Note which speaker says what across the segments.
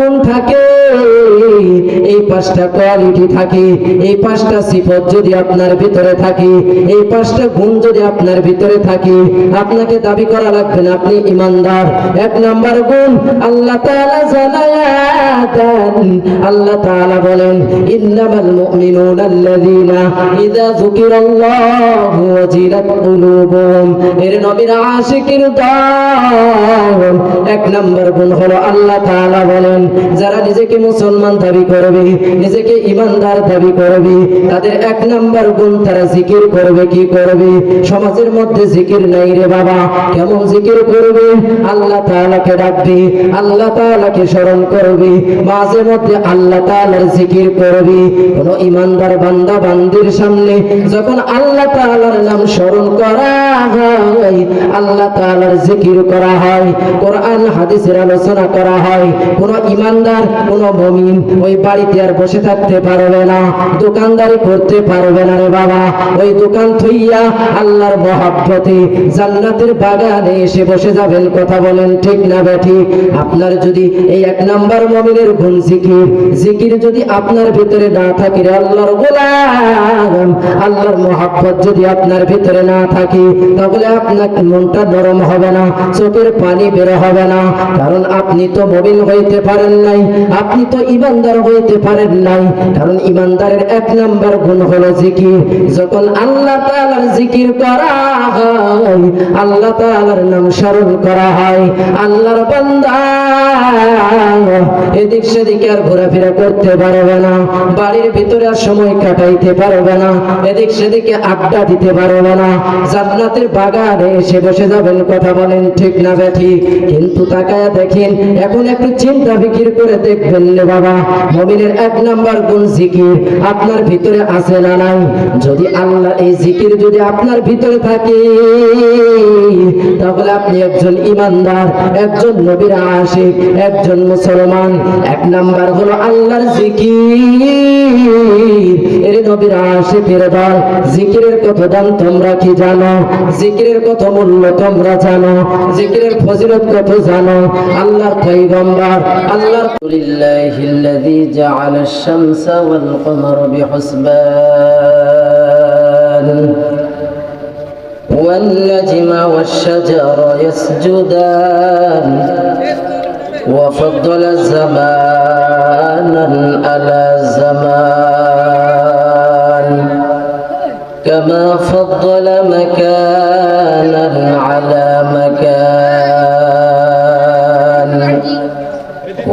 Speaker 1: গুণ থাকে, এই 5টা কোয়ালিটি থাকে, এই 5টা সিফত যদি আপনার ভিতরে থাকে, এই 5টা গুণ যদি আপনার ভিতরে থাকে, আপনাকে দাবি করা লাগবে না আপনি ঈমানদার। 1 নাম্বার গুণ, আল্লাহ তাআলা জানায়াতান, আল্লাহ তাআলা বলেন ইন্নামাল মুমিনুনা আল্লাযীনা ইযা যুকিরাল্লাহু ওয়াজিলাত কুলুবুহুম। এর নবীর আশিকের দল 1 নাম্বার গুণ হলো আল্লাহ তাআলা বলেন যারা নিজেকে মুসলমান দাবি করবে, নিজেকে ঈমানদার দাবি করবে, তাদের 1 নাম্বার গুণ তারা জিকির করবে। কি করবে? সমাজের মধ্যে জিকির নাই রে বাবা, কেমন জিকির করবে? আল্লাহ তাআলাকে ডাকবে, আল্লাহ তাআলাকে স্মরণ করবে, মাঝে মধ্যে আল্লাহ তাআলার জিকির করবে। কোন ঈমানদার বান্দা বান্দির সামনে যখন আল্লাহ তাআলার নাম স্মরণ করা হয়, আল্লাহ তাআলার জিকির করা হয়, কোরআন হাদিসের আলোচনা করা হয়, কোন ঈমানদার কোন মুমিন ওই বাড়িতে আর বসে থাকতে পারবে না, দোকানদারি করতে পারবে না রে বাবা। ওই দোকান থইয়া আল্লাহর মহব্বতে জান্নাতের বাগানে এসে বসে যাবেন। কথা বলেন ঠিক না বেঠিক? আপনার যদি এই 1 নাম্বার মুমিনের গুণ জিকির, জিকির যদি আপনার ভিতরে না থাকে রে আল্লাহর গোলাম, আল্লাহর মহব্বত যদি আপনার ভিতরে না থাকে, তাহলে আপনার মনটা নরম হবে না, চোখের পানি বের হবে না। কারণ আপনি তো মুমিন হইতে পারেন নাই, আপনি তো ঈমানদার হইতে পারেন নাই। কারণ ঈমানদারের 1 নাম্বার গুণ হলো জিকির। যখন আল্লাহ তাআলার জিকির করা হয়, আল্লাহ তাআলার নাম স্মরণ করা হয়, আল্লাহর বান্দা এদিক সেদিকে আর ঘোরাফেরা করতে পারবে না, বাড়ির ভিতরে আর সময় কাটাইতে পারবে না, এদিক সেদিকে আড্ডা দিতে পারবে না, জান্নাতের বাগানে এসে বসে যাবেন। কথা বলেন ঠিক না বেঠিক? কিন্তু তাকায়া দেখেন, এখন একটু চিন্তা ফিকির করে দেখবেন রে বাবা, মুমিনের 1 নাম্বার গুণ জিকির আপনার ভিতরে আছে না নাই? যদি আল্লাহ এই জিকির যদি আপনার ভিতরে থাকে, তাহলে আপনি একজন ঈমানদার, একজন নবীর আশিক, একজন মুসলমান। 1 নাম্বার হলো আল্লাহর জিকির। এর নবীর আশিকের দল, জিকিরের কত দাম তোমরা কি জানো? জিকিরের কত মূল্য তোমরা জানো? জিকিরের ফজিলত কত জানো? আল্লাহর পয়গম্বর আল্লাহলিল্লাহিল্লাযী জাআলাশ শামসা ওয়াল কমারা বিহুসবান والنجم والشجر يسجدان وفضل زمانا على زمان كما فضل مكانا على مكان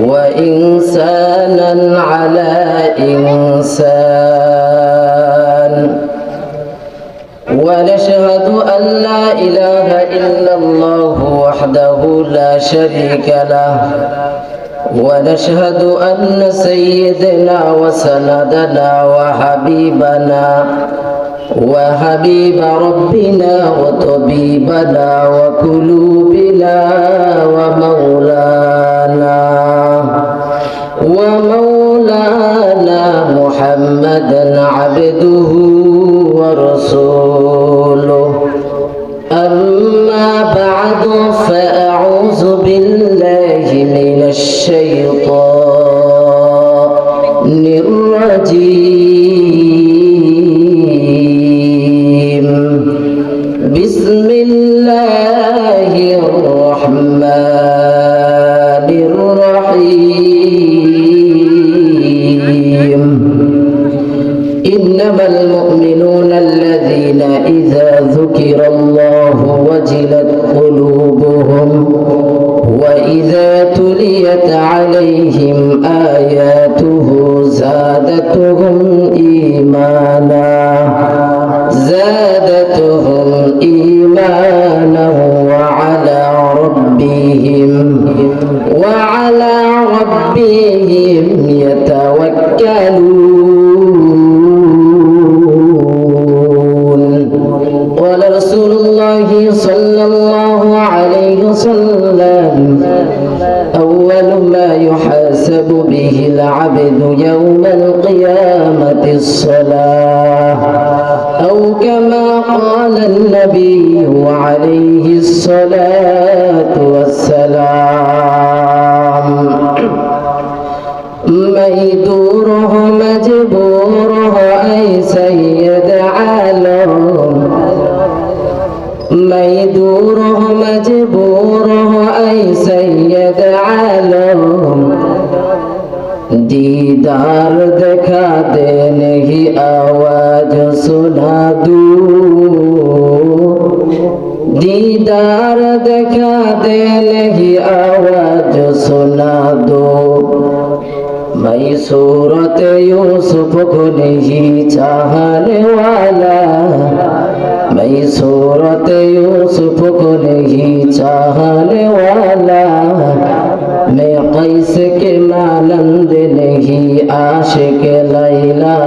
Speaker 1: وإنسانا على إنسان ونشهد أن لا إله إلا الله وحده لا شريك له ونشهد أن سيدنا وسندنا وحبيب ربنا وطبيبنا وقلوبنا ومولانا محمدا عبده ورسوله. أما بعد فأعوذ بالله من الشيطان الرجيم. بسم الله الرحمن الرحيم. إنما المؤمنون الذين إذا ذكر الله وجلت قلوبهم وإذا تليت عليهم آياته زادتهم إيمانا وعلى ربهم يتوكلون. قال رسول الله صلى الله عليه وسلم: أول ما يحاسب به العبد يوم القيامة الصلاة، أو كما قال النبي عليه الصلاة والسلام. मैं दूर हो मजबूर हो ऐ सैयद आलम, मैं दूर हो मजबूर हो ऐ सैयद आलम, दीदार दिखा दे नहीं आवाज सुना दूं, दीदार दिखा दे नहीं आवाज सुना दो। मैं सूरत यूसुफ को नहीं चाहने वाला, मैं सूरत यूसुफ को नहीं चाहने वाला, मैं कैस के मानंद नहीं आशिक लैला,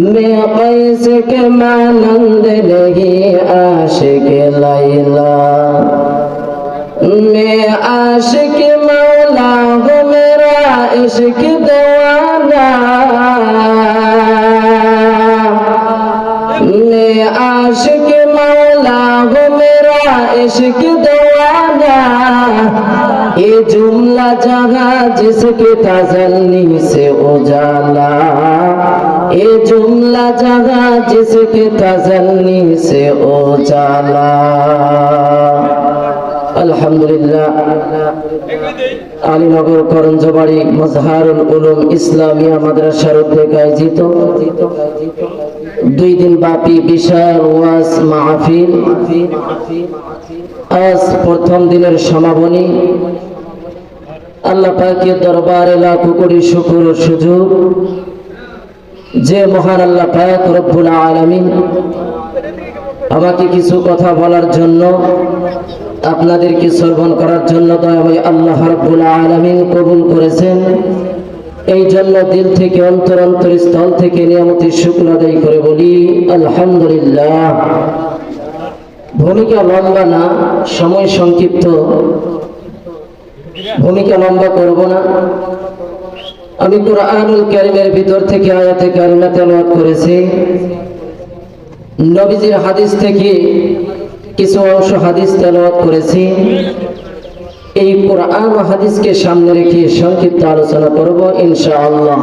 Speaker 1: मैं कैस के मानंद नहीं आशिक लैला, मैं आशिक मौला हूँ मेरा इश्क दीवाना, मैं आशिक मौला हूँ मेरा इश्क दीवाना, ये जुमला जहाँ जिसके तजल्ली से उजाला, ये जुमला जहाँ जिसके तजल्ली से उजाला। আলহামদুলিল্লাহ আলীনগর করঞ্জবাড়ি মজহারুল উলুম ইসলামিয়া মাদ্রাসার উদ্যোগে আয়োজিত 2 দিন ব্যাপী বিশাল ওয়াজ মাহফিল, আজ প্রথম দিনের সমাপনী। আল্লাহ পাকের দরবারে লাখো কোটি শুকর ও সুযোগ যে মহান আল্লাহ পাক রব্বুল আলামিন আমাকে কিছু কথা বলার জন্য, আপনাদেরকে শ্রবণ করার জন্য দয়াময় আল্লাহ রাব্বুল আলামিন কবুল করেছেন। এই জন্য দিল থেকে অন্তরস্থল থেকে নিয়ামতের শুকর আদায় করে বলি আলহামদুলিল্লাহ। ভূমিকা লম্বা না, সময় সংক্ষিপ্ত, ভূমিকা লম্বা করব না। আমি কুরআনুল কারীমের ভিতর থেকে আয়াতে কারিমা তেলাওয়াত করেছি, নবীজির হাদিস থেকে কিছু অংশ হাদিস তেলাওয়াত করেছি। এই কোরআন ও হাদিসকে সামনে রেখে সংক্ষিপ্ত আলোচনা করব ইনশাআল্লাহ।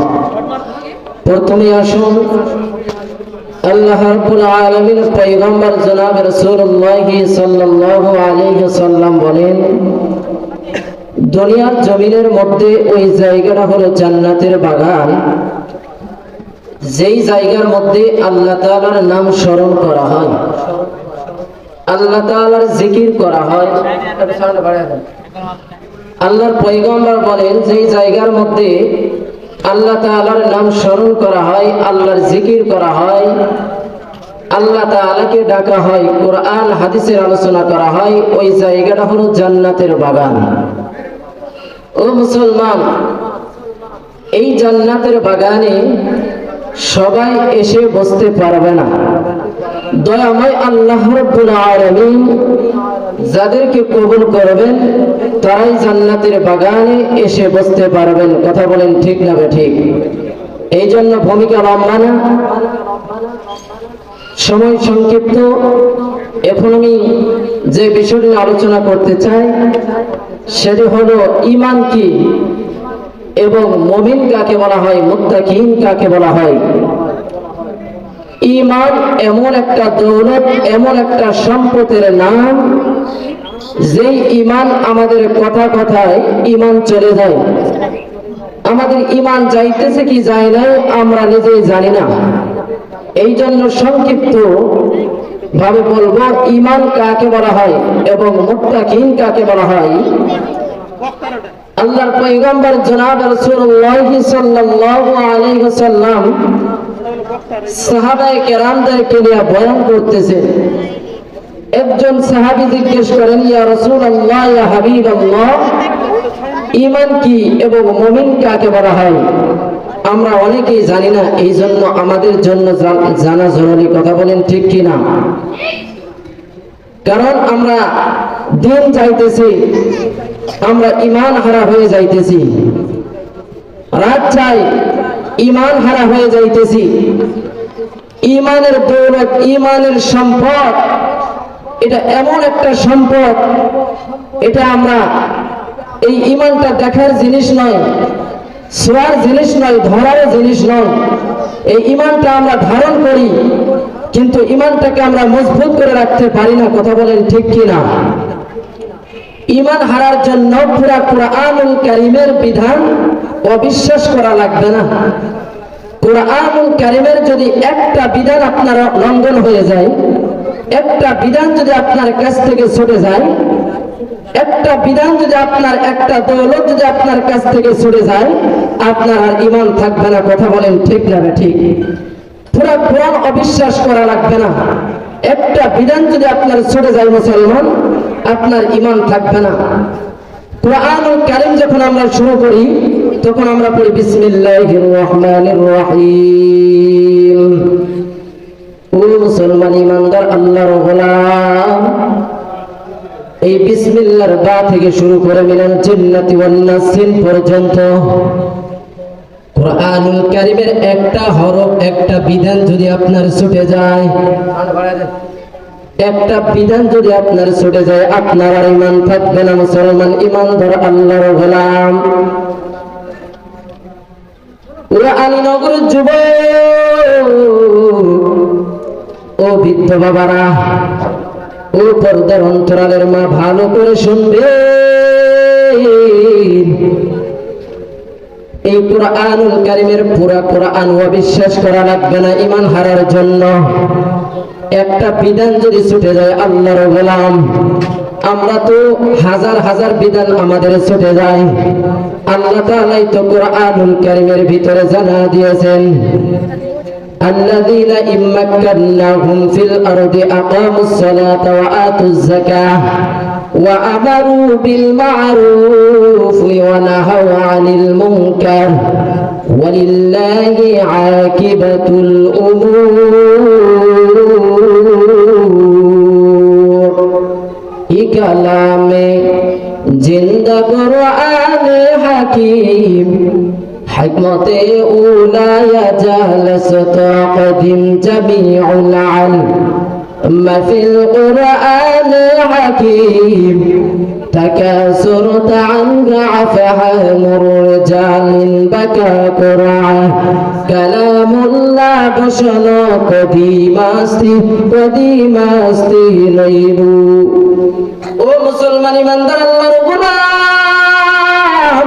Speaker 1: প্রথমে আসুন আল্লাহ রাব্বুল আলামিনের পয়গম্বর জনাব রাসূলুল্লাহ সাল্লাল্লাহু আলাইহি ওয়াসাল্লাম বলেন, দুনিয়ার জমিনের মধ্যে ওই জায়গাটা হলো জান্নাতের বাগান, যেই জায়গার মধ্যে আল্লাহ তাআলার নাম স্মরণ করা হয়, আল্লাহ তাআলার জিকির করা হয়। আল্লাহর পয়গম্বর বলেন, যেই জায়গার মধ্যে আল্লাহ তাআলার নাম স্মরণ করা হয়, আল্লাহর জিকির করা হয়, আল্লাহ তাআলাকে ডাকা হয়, কোরআন হাদিসের আলোচনা করা হয়, ওই জায়গাটা হলো জান্নাতের বাগান। ও মুসলমান, এই জান্নাতের বাগানে সবাই এসে বসতে পারবে না। দয়াময় আল্লাহ রাব্বুল আলামিন যাদেরকে কবুল করবেন তারাই জান্নাতের বাগানে এসে বসতে পারবেন। কথা বলেন ঠিক না ঠিক? এই জন্য ভূমিকা লম্বা না, সময় সংক্ষিপ্ত। এখন আমি যে বিষয়টি আলোচনা করতে চাই সেটি হলো ঈমান কি এবং মুমিন কাকে বলা হয়, মুত্তাকিন কাকে বলা হয়। ঈমান এমন একটা দৌলত, এমন একটা সম্পদের নাম, যেই ঈমান আমাদের কথা কথায় ঈমান চলে যায়। আমাদের ঈমান যাইতেছে কি যায় না আমরা নিজেই জানি না। এই জন্য সংক্ষিপ্ত ভাবে বলবো ঈমান কাকে বলা হয় এবং মুত্তাকিন কাকে বলা হয়। আল্লাহর পয়গম্বর জনাব রাসূলুল্লাহ সাল্লাল্লাহু আলাইহি ওয়াসাল্লাম সাহাবায়ে কেরামদেরকে নিয়ে বয়ান করতেছে। একজন সাহাবী জিজ্ঞেস করেন, ইয়া রাসূলুল্লাহ, ইয়া হাবিবাল্লাহ, ঈমান কি এবং মুমিন কাকে বলা হয়? আমরা অনেকেই জানি না, এই জন্য আমাদের জন্য জানা জরুরি। কথা বলেন ঠিক কি না? কারণ আমরা দিন যাইতেছি, আমরা ঈমান হারা হয়ে যাইতেছি। রাত চাই, ঈমান হারা হয়ে যাইতেছি। ঈমানের দৌলত, ঈমানের সম্পদ, এটা এমন একটা সম্পদ, এটা আমরা এই ঈমানটা দেখার জিনিস নয়। ছোঁয়ার জিনিস নয়, ধরার জিনিস নয়। এই ইমানটা আমরা ধারণ করি, কিন্তু ইমানটাকে আমরা মজবুত করে রাখতে পারি না। কথা বলেন ঠিক কিনা? ইমান হারার জন্য পুরা কুরআনুল কারীমের বিধান অবিশ্বাস করা লাগবে না। কুরআনুল কারীমের যদি একটা বিধান আপনার লঙ্ঘন হয়ে যায়, একটা বিধান যদি আপনার কাছ থেকে ছুটে যায়, একটা বিধান যদি আপনার, একটা দৌলত যদি আপনার কাছ থেকে ছুটে যায়, আপনার আর ইমান থাকবে না। কথা বলেন ঠিক না ঠিক? পুরা কোরআন অবিশ্বাস করা লাগবে না। একটা বিধান যদি আপনার ছুটে যায় মুসলমান, আপনার ইমান থাকবে না। কুরআনুল কারীম যখন আমরা শুরু করি, তখন আমরা পড়ি বিসমিল্লাহির রহমানির রহিম। ও মুসলমান ইমানদার আল্লাহর গোলাম, এই বিসমিল্লাহর বা থেকে শুরু করে মিনাল জিন্নাতি ওয়ান নাসিন পর্যন্ত কুরআনুল কারীমের একটা হরফ, একটা বিধান যদি আপনার ছুটে যায়, একটা বিধান যদি আপনার ছুটে যায়, আপনার আর ইমান থাকবে না। মুসলমান ইমানদার আল্লাহর গোলাম, ওরা আলীনগর যুবক, ও বৃদ্ধ বাবারা, ও পর্দার অন্তরালের মা, ভালো করে শুনবে। এই কুরআনুল কারীমের পুরা কুরআন অবিশ্বাস করা লাগবে না ইমান হারার জন্য। একটা বিধান যদি ছুটে যায়, আল্লাহর গোলাম, আমরা তো হাজার হাজার বিধান আমাদের ছুটে যায়। আল্লাহ তাআলাই তো কুরআনুল কারীমের ভিতরে জানা দিয়েছেন, الذين إن مكناهم في الأرض أقاموا الصلاة وآتوا الزكاة وأمروا بالمعروف ونهوا عن المنكر ولله عاقبة الأمور। كلام जिंदा कुरआन हकीम हिकमते उलाया जलसत कदीम जमीउल इल्म फिल कुरआन हकीम تكاثرت عنك فهم الرجال بكى قرعه كلام الله بشر قديم استي ليلو ও মুসলমান ইমানদার আল্লাহর গোলাম,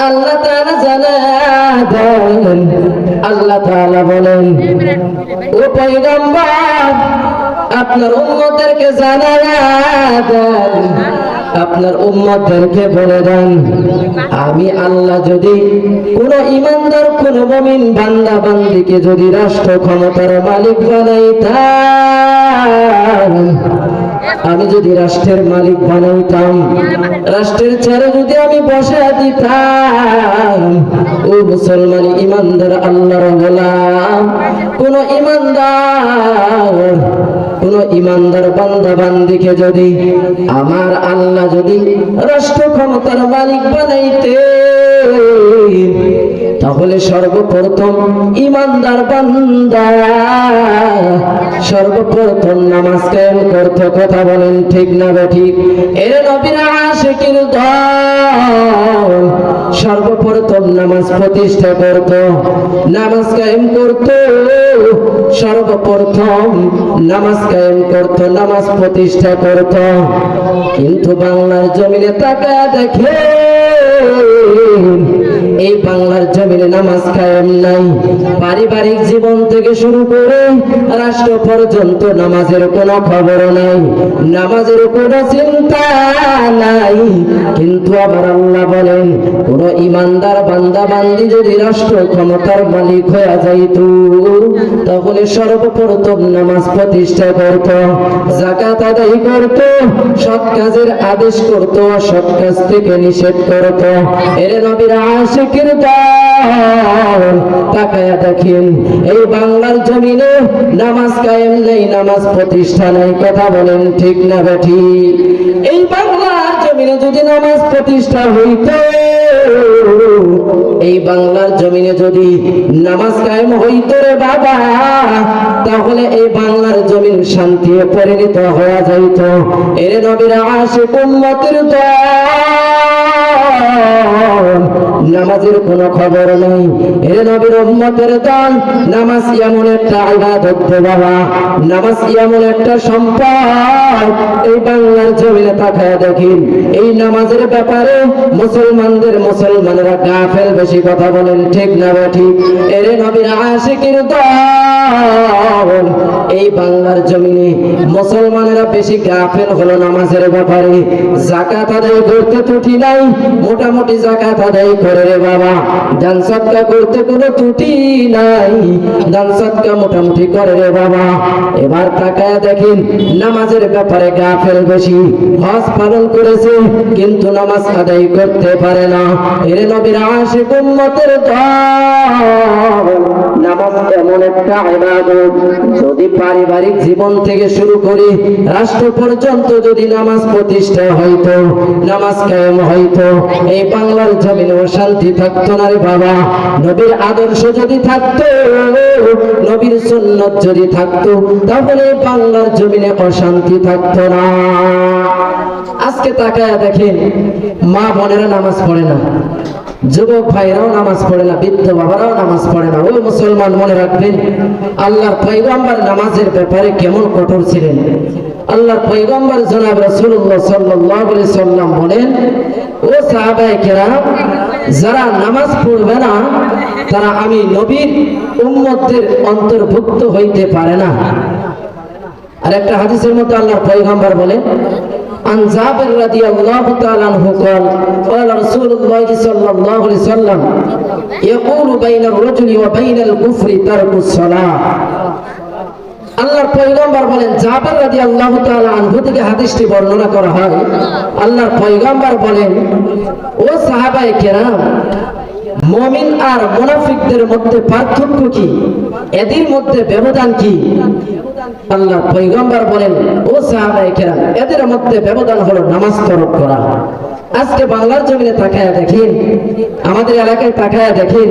Speaker 1: আল্লাহ তাআলা জানালেন, আল্লাহ তাআলা বলেন, ও পয়গম্বর আপনার উম্মতদেরকে জানায়া দেন, আপনার উম্মতদেরকে বলে দেন, আমি আল্লাহ যদি কোন ইমানদার কোন মুমিন বান্দা বান্দীকে যদি রাষ্ট্র ক্ষমতার মালিক বানাইতাম, আমি যদি রাষ্ট্রের মালিক বানাইতাম, রাষ্ট্রের চেয়ারে যদি আমি বসে দিতাম, ও মুসলমান ইমানদার আল্লাহর গোলাম, কোন ইমানদার বান্দা বান্দিকে যদি আমার আল্লাহ যদি রাষ্ট্র ক্ষমতার মালিক বানাইতে, তাহলে সর্বপ্রথম ইমানদার বান্দা সর্বপ্রথম নামাজ কায়েম করত। কথা বলেন ঠিক না ঠিক? এর নবীর আশিকির দল সর্বপ্রথম নামাজ প্রতিষ্ঠা করত, নামাজ কায়েম করত, সর্বপ্রথম নামাজ কায়েম করত, নামাজ প্রতিষ্ঠা করত। কিন্তু বাংলার জমিনে তাকায় দেখে, এই বাংলার জমিনে নামাজ কায়েম নাই। পারিবারিক জীবন থেকে শুরু করে রাষ্ট্র পর্যন্ত নামাজের কোনো খবর নাই, নামাজের কোনো চিন্তা নাই। কিন্তু আবার আল্লাহ বলেন, কোন ইমানদার বান্দা বান্দি যদি রাষ্ট্র ক্ষমতার মালিক হয়ে যাইত, তাহলে সর্বপ্রথম নামাজ প্রতিষ্ঠা করত, যাকাত আদায় করত, সৎ কাজের আদেশ করত, সৎ কাজ থেকে নিষেধ করত। এর নবীর আশিকের দল তাকায়া দেখেন, এই বাংলার জমিনে নামাজ কায়েম নেই, নামাজ প্রতিষ্ঠা নাই। কথা বলেন ঠিক না বেঠিক? এই বাংলার জমিনে যদি নামাজ প্রতিষ্ঠা হইত, এই বাংলার জমিনে যদি নামাজ কায়েম হইত রে বাবা, তাহলে এই বাংলার জমিন শান্তি পরিণত হয়ে যাইত। এর নবীর আশিক উম্মতের দল নামাজের কোনো খবর নেই। এর নবীর উম্মতের দল, নামাজ এমন একটা ইবাদত বাবা, নামাজ এমন একটা সম্পদ। এই বাংলার জমিনে তাকায় দেখেন, এই নামাজের ব্যাপারে মুসলমানেরা গাফেল, বেশি কথা বলেন ঠিক না ঠিক? এর নবীর আশিকের দল, এই বাংলার জমিনে মুসলমানেরা বেশি গাফেল হলো নামাজের ব্যাপারে। যাকাত আদায় করতে ত্রুটি নাই, মোটামুটি যাকাত আদায় করে রে বাবা। দান সদকা করতে কোনো ত্রুটি নাই, দান সদকা মোটামুটি করে রে বাবা। এবার তাকায় দেখেন, নামাজের ব্যাপারে গাফেল বেশি। হজ পালন করেছে কিন্তু নামাজ আদায় করতে পারে না। এর নবীর আশিক উম্মতের দল, নামাজ এমন একটা ইবাদত, যদি পারিবারিক জীবন থেকে শুরু করে রাষ্ট্র পর্যন্ত যদি নামাজ প্রতিষ্ঠা হইতো, নামাজ কায়েম হইতো, এই বাংলার জমিনে শান্তি থাকতো না রে বাবা। নবীর আদর্শ যদি থাকতো, নবীর সুন্নাত যদি থাকতো, তাহলে বাংলার জমিনে অশান্তি থাকতো না। আজকে তাকায় দেখেন, মা বোনেরা নামাজ পড়ে না, যুবক ভাইরাও নামাজ পড়ে না, বৃদ্ধ বাবারাও নামাজ পড়ে না। ওই মুসলমান মনে রাখবেন, আল্লাহর পয়গম্বর নামাজের ব্যাপারে কেমন কঠোর ছিলেন। আল্লাহর পয়গম্বর জনাব রাসূলুল্লাহ সাল্লাল্লাহু আলাইহি সাল্লাম বলেন, ও সাহাবায়ে কেরাম, যারা নামাজ পড়বে না তারা আমি নবীর উম্মতদের অন্তর্ভুক্ত হইতে পারে না। আর একটা হাদিসের মধ্যে আল্লাহর পয়গম্বর বলেন, عن جابر رضي الله تعالى عنه قال قال رسول الله صلى الله عليه وسلم يقول بين الرجل وبين الكفر ترك الصلاة। আল্লাহর পয়গম্বর বলেন, জাবের রাদিয়াল্লাহু তাআলা আনহু থেকে হাদিসটি বর্ণনা করা হয়। আল্লাহর পয়গম্বর বলেন, ও সাহাবায়ে কেরাম, মুমিন আর মুনাফিকদের মধ্যে পার্থক্য কি, এদের মধ্যে ব্যবধান কি? আল্লাহর পয়গম্বর বলেন, ও সাহাবায়ে কেরাম, এদের মধ্যে ব্যবধান হলো নামাজ তরক করা। আজকে বাংলার জমিনে তাকায়া দেখেন, আমাদের এলাকায় তাকায়া দেখেন,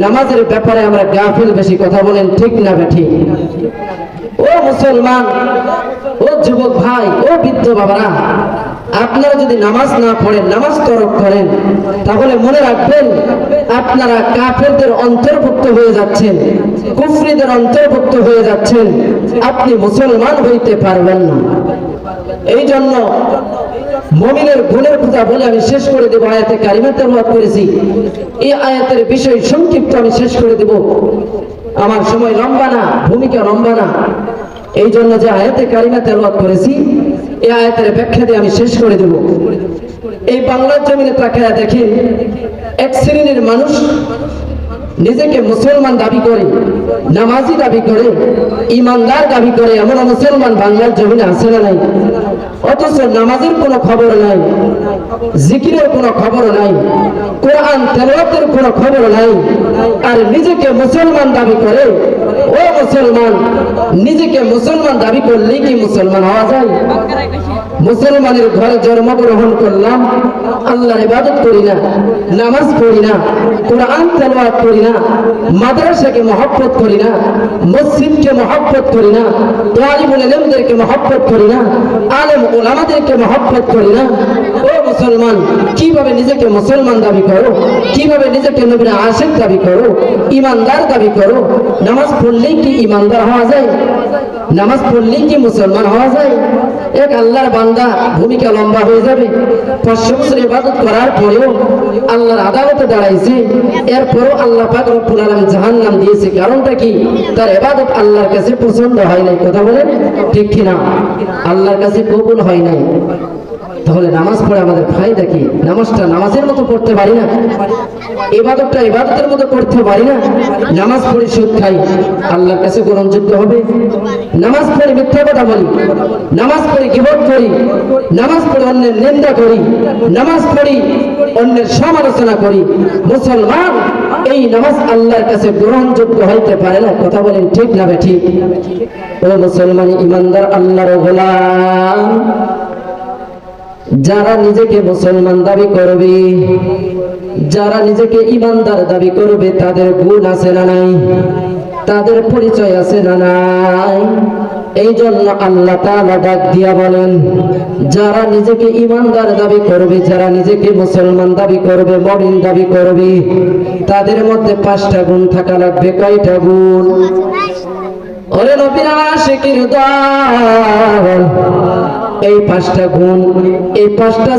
Speaker 1: নামাজের ব্যাপারে আমরা গাফিল, বেশি কথা বলেন ঠিক না ঠিক? ও মুসলমান, ও যুবক ভাই, ও বৃদ্ধ বাবারা, আপনারা যদি নামাজ না পড়েন, নামাজ তরক করেন, তাহলে মনে রাখবেন আপনারা কাফেরদের অন্তর্ভুক্ত হয়ে যাচ্ছেন, কুফরিদের অন্তর্ভুক্ত হয়ে যাচ্ছেন। আপনি মুসলমান হইতে পারবেন না। এই জন্য মুমিনের গুণের কথা বলে আমি শেষ করে দেব। আয়াতে কারিমা তেলাওয়াত করেছি, এই আয়াতের বিষয় সংক্ষিপ্ত আমি শেষ করে দেব। আমার সময় লম্বা না, ভূমিকা লম্বা না, এই জন্য যে আয়াতে কারিমা তেলাওয়াত করেছি, এই আয়াতের ব্যাখ্যা দিয়ে আমি শেষ করে দেব। এই বাংলার জমিনে তাকায়া দেখেন, এক শ্রেণীর মানুষ নিজেকে মুসলমান দাবি করে, নামাজি দাবি করে, ইমানদার দাবি করে, এমন মুসলমান বাংলার জমিনে আছে না নাই? অথচ নামাজের কোনো খবর নাই, জিকিরের কোনো খবর নাই, কোরআন তেলাওয়াতের কোনো খবর নাই, আর নিজেকে মুসলমান দাবি করে। ও মুসলমান, নিজেকে মুসলমান দাবি করলে কি মুসলমান হওয়া যায়? মুসলমানের ঘরে জন্মগ্রহণ করলাম, আল্লাহর ইবাদত করি না, নামাজ পড়ি না, কোরআন তেলাওয়াত করি না, মাদ্রাসাকে মহব্বত করি না, মসজিদকে মহব্বত করি না, তালিবুল ইলমদেরকে মহব্বত করি না, আলেম উলামাদেরকে মহব্বত করি না। ও মুসলমান, কিভাবে নিজেকে মুসলমান দাবি করো? কিভাবে নিজেকে নবীর আশিক দাবি করো, ইমানদার দাবি করো? নামাজ পড়লেই কি ইমানদার হওয়া যায়? নামাজ পড়লেই কি মুসলমান হওয়া যায়? এক আল্লাহর বান্দা, ভূমিকা লম্বা হয়ে যাবে। 500 বছর ইবাদত করার পরেও আল্লাহর আদালতে দাঁড়াইছে, এরপরও আল্লাহ পাক রব্বুল আলামিন জাহান্নাম দিয়েছে। কারণটা কি? তার ইবাদত আল্লাহর কাছে পছন্দ হয় নাই। কথা বলেন ঠিক কিনা? আল্লাহর কাছে কবুল হয় নাই। তাহলে নামাজ পড়ে আমাদের ফায়দা কি? নামাজটা নামাজের মতো পড়তে পারি না, ইবাদতটা ইবাদতের মতো করতে পারি না। নামাজ পড়ে সুদ খাই, আল্লাহর কাছে গ্রহণযোগ্য হবে? নামাজ পড়ে মিথ্যা কথা বলি, নামাজ পড়ে গীবত করি, নামাজ পড়ে অন্যের নিন্দা করি, নামাজ পড়ি অন্যের সমালোচনা করি, মুসলমান এই নামাজ আল্লাহর কাছে গ্রহণযোগ্য হইতে পারে না। কথা বলেন ঠিক না ঠিক? ও মুসলমান ইমানদার আল্লাহর গোলাম, যারা নিজেকে মুসলমান দাবি করবে, যারা নিজেকে ইমানদার দাবি করবে, তাদের গুণ আছে না নাই? তাদের পরিচয় আছে না নাই? এই জন্য আল্লাহ তাআলা ডাক দিয়া বলেন, যারা নিজেকে ঈমানদার দাবি করবে, যারা নিজেকে মুসলমান দাবি করবে, মুমিন দাবি করবে, তাদের মধ্যে 5টা গুণ থাকা লাগবে। কয়টা গুণ? ওরে নবীর আশিকির দল, এই 5টা গুণ, এই 5টা